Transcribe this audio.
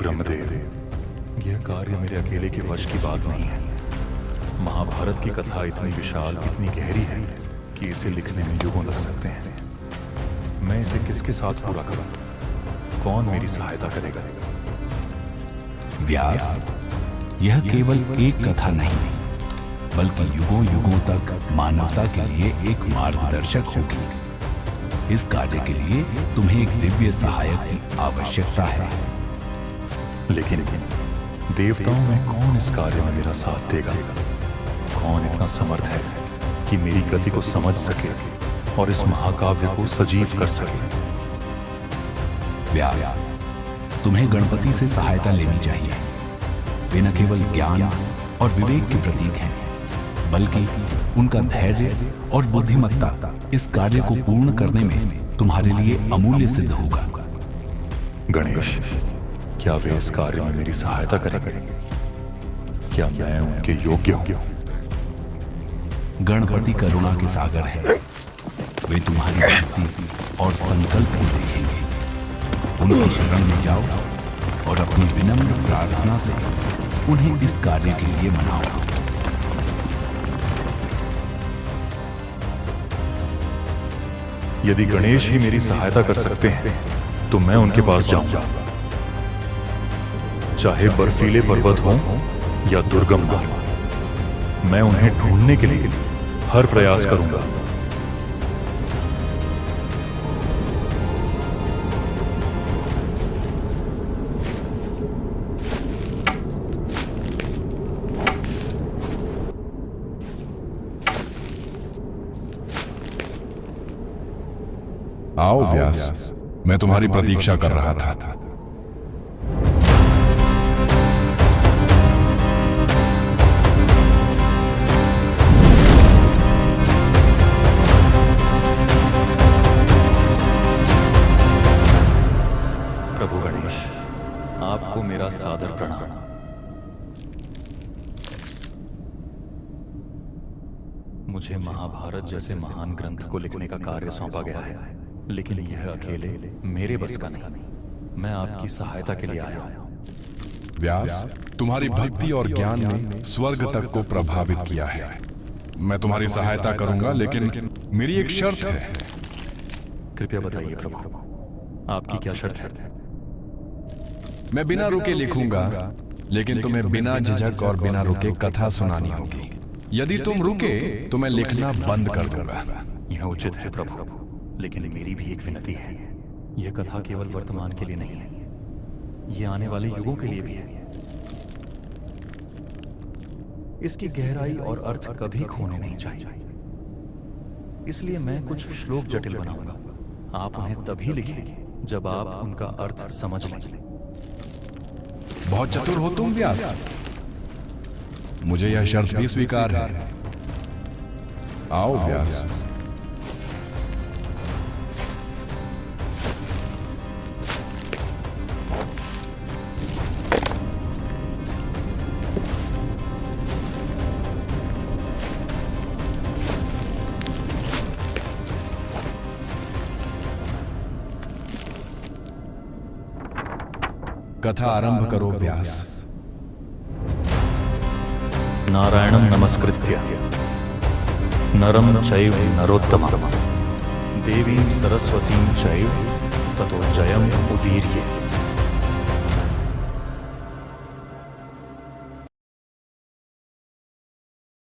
ब्रह्मदेव, यह कार्य मेरे अकेले के वश की बात नहीं है। महाभारत की कथा इतनी विशाल, इतनी गहरी है कि इसे लिखने में युगों लग सकते हैं। मैं इसे किसके साथ पूरा करूं? कौन मेरी सहायता करेगा? व्यास, यह केवल एक कथा नहीं बल्कि युगों युगों तक मानवता के लिए एक मार्गदर्शक होगी। इस कार्य के लिए तुम्हें एक दिव्य सहायक की आवश्यकता है। लेकिन देवताओं में कौन इस कार्य में मेरा साथ देगा? कौन इतना समर्थ है कि मेरी गति को समझ सके और इस महाकाव्य को सजीव कर सके? व्यास, तुम्हें गणपति से सहायता लेनी चाहिए। वे न केवल ज्ञान और विवेक के प्रतीक हैं, बल्कि उनका धैर्य और बुद्धिमत्ता इस कार्य को पूर्ण करने में तुम्हारे लिए अमूल्य सिद्ध होगा। गणेश, क्या वे इस कार्य में मेरी सहायता करेंगे? क्या मैं उनके योग्य हूं? गणपति करुणा के सागर हैं। वे तुम्हारी भक्ति और संकल्प को देखेंगे। उनकी शरण में जाओ और अपनी विनम्र प्रार्थना से उन्हें इस कार्य के लिए मनाओ। यदि गणेश ही मेरी सहायता कर सकते हैं तो मैं उनके पास जाऊंगा, चाहे बर्फीले पर्वत हों या दुर्गम मार्ग। मैं उन्हें ढूंढने के लिए हर प्रयास करूंगा। आओ व्यास, मैं तुम्हारी प्रतीक्षा कर रहा था। प्रभु गणेश, आपको मेरा सादर प्रणाम। मुझे महाभारत जैसे महान ग्रंथ को लिखने का कार्य सौंपा गया है, लेकिन यह अकेले मेरे बस का नहीं। मैं आपकी सहायता के लिए आया हूं। व्यास, तुम्हारी भक्ति और ज्ञान ने स्वर्ग तक को प्रभावित किया है। मैं तुम्हारी सहायता करूंगा, लेकिन मेरी एक शर्त है। कृपया बताइए प्रभु, आपकी क्या शर्त है? मैं बिना रुके लिखूंगा, लेकिन तुम्हें बिना झिझक और बिना रुके कथा सुनानी होगी। यदि तुम रुके तो मैं लिखना बंद कर दूंगा। यह उचित है प्रभु, लेकिन मेरी भी एक विनती है। यह कथा केवल वर्तमान के लिए नहीं है, यह आने वाले युगों के लिए भी है। इसकी गहराई और अर्थ कभी खोने नहीं चाहिए। इसलिए मैं कुछ श्लोक जटिल बनाऊंगा। आप उन्हें तभी लिखें जब आप उनका अर्थ समझ लें। बहुत चतुर हो तुम व्यास। मुझे यह शर्त भी स्वीकार है। आओ व्यास। कथा आरंभ करो व्यास। नारायणं नमस्कृत्य नरं चैव नरोत्तमं देवीं सरस्वतीं चैव ततो जयम् उदीर्ये।